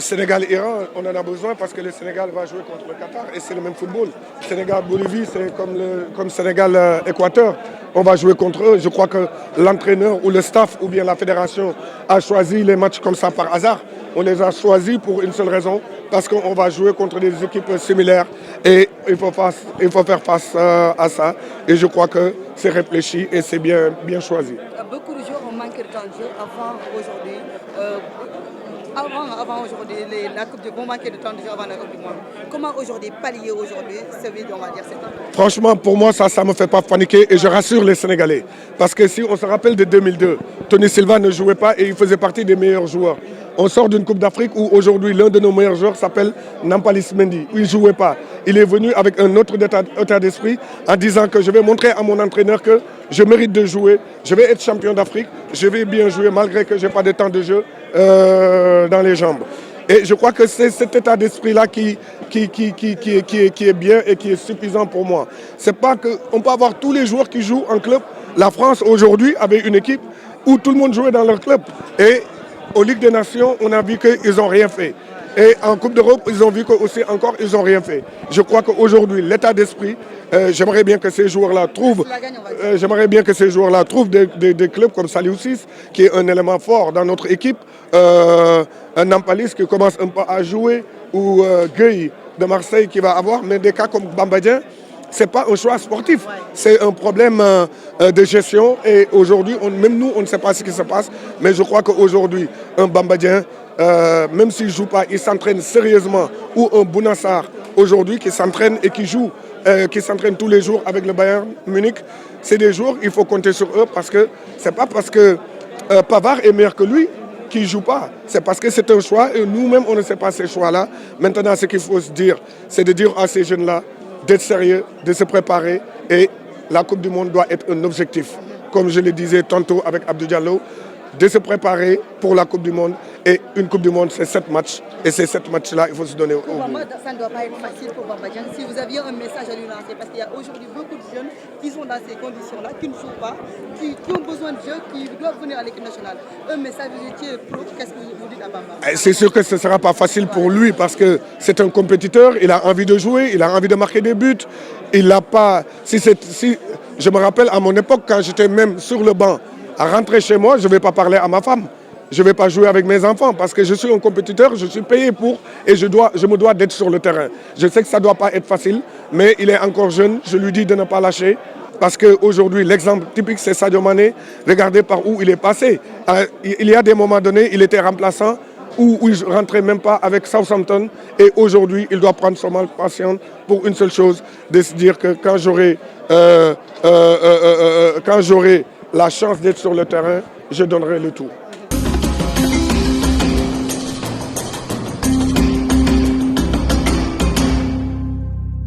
Sénégal-Iran, on en a besoin parce que le Sénégal va jouer contre le Qatar et c'est le même football. Sénégal-Bolivie, c'est comme Sénégal-Équateur. On va jouer contre eux. Je crois que l'entraîneur ou le staff ou bien la fédération a choisi les matchs comme ça par hasard. On les a choisis pour une seule raison, parce qu'on va jouer contre des équipes similaires et il faut faire face à ça. Et je crois que c'est réfléchi et c'est bien choisi. Beaucoup de joueurs ont manqué de temps de jeu avant aujourd'hui. Avant aujourd'hui, la Coupe du Monde manquait de temps de jeu avant la Coupe du Monde. Comment aujourd'hui pallier aujourd'hui ce vide, on va dire, cette année? Franchement, pour moi, ça ne me fait pas paniquer et je rassure les Sénégalais. Parce que si on se rappelle de 2002, Tony Silva ne jouait pas et il faisait partie des meilleurs joueurs. On sort d'une Coupe d'Afrique où aujourd'hui l'un de nos meilleurs joueurs s'appelle Nampalys Mendy. Il ne jouait pas. Il est venu avec un autre état d'esprit en disant que je vais montrer à mon entraîneur que je mérite de jouer, je vais être champion d'Afrique, je vais bien jouer malgré que je n'ai pas de temps de jeu dans les jambes. Et je crois que c'est cet état d'esprit-là qui est bien et qui est suffisant pour moi. C'est pas qu'on peut avoir tous les joueurs qui jouent en club. La France aujourd'hui avait une équipe où tout le monde jouait dans leur club. Et aux Ligues des Nations, on a vu qu'ils n'ont rien fait. Et en Coupe d'Europe, ils ont vu qu'aussi encore, ils n'ont rien fait. Je crois qu'aujourd'hui, l'état d'esprit, j'aimerais bien que ces joueurs-là trouvent, des clubs comme Saliou Ciss, qui est un élément fort dans notre équipe, un Nampalys qui commence un peu à jouer, ou Gueye de Marseille qui va avoir, mais des cas comme Bamba Dieng, ce n'est pas un choix sportif, c'est un problème de gestion. Et aujourd'hui, même nous, on ne sait pas ce qui se passe, mais je crois qu'aujourd'hui, un Bamba Dieng, même s'il ne joue pas, il s'entraîne sérieusement, ou un Bounassar aujourd'hui qui s'entraîne et qui joue, qui s'entraîne tous les jours avec le Bayern Munich. C'est des jours, il faut compter sur eux parce que ce n'est pas parce que Pavard est meilleur que lui qu'il ne joue pas. C'est parce que c'est un choix et nous-mêmes, on ne sait pas ces choix-là. Maintenant, ce qu'il faut se dire, c'est de dire à ces jeunes-là d'être sérieux, de se préparer et la Coupe du Monde doit être un objectif. Comme je le disais tantôt avec Abdou Diallo, de se préparer pour la Coupe du Monde. Et une Coupe du Monde, c'est 7 matchs. Et ces 7 matchs-là, il faut se donner au Pour Bamba, ça ne doit pas être facile pour Bamba Dieng. Si vous aviez un message à lui lancer, parce qu'il y a aujourd'hui beaucoup de jeunes qui sont dans ces conditions-là, qui ne jouent pas, qui ont besoin de jeu, qui doivent venir à l'équipe nationale. Un message, vous étiez pro, qu'est-ce que vous dites à Bamba? C'est sûr que ce ne sera pas facile pour lui parce que c'est un compétiteur, il a envie de jouer, il a envie de marquer des buts. Il n'a pas... Je me rappelle à mon époque, quand j'étais même sur le banc, à rentrer chez moi, je ne vais pas parler à ma femme. Je ne vais pas jouer avec mes enfants parce que je suis un compétiteur, je suis payé pour et je me dois d'être sur le terrain. Je sais que ça ne doit pas être facile, mais il est encore jeune, je lui dis de ne pas lâcher parce qu'aujourd'hui, l'exemple typique, c'est Sadio Mané. Regardez par où il est passé. Il y a des moments donnés, il était remplaçant où il ne rentrait même pas avec Southampton et aujourd'hui, il doit prendre son mal patience pour une seule chose, de se dire que quand j'aurai la chance d'être sur le terrain, je donnerai le tout.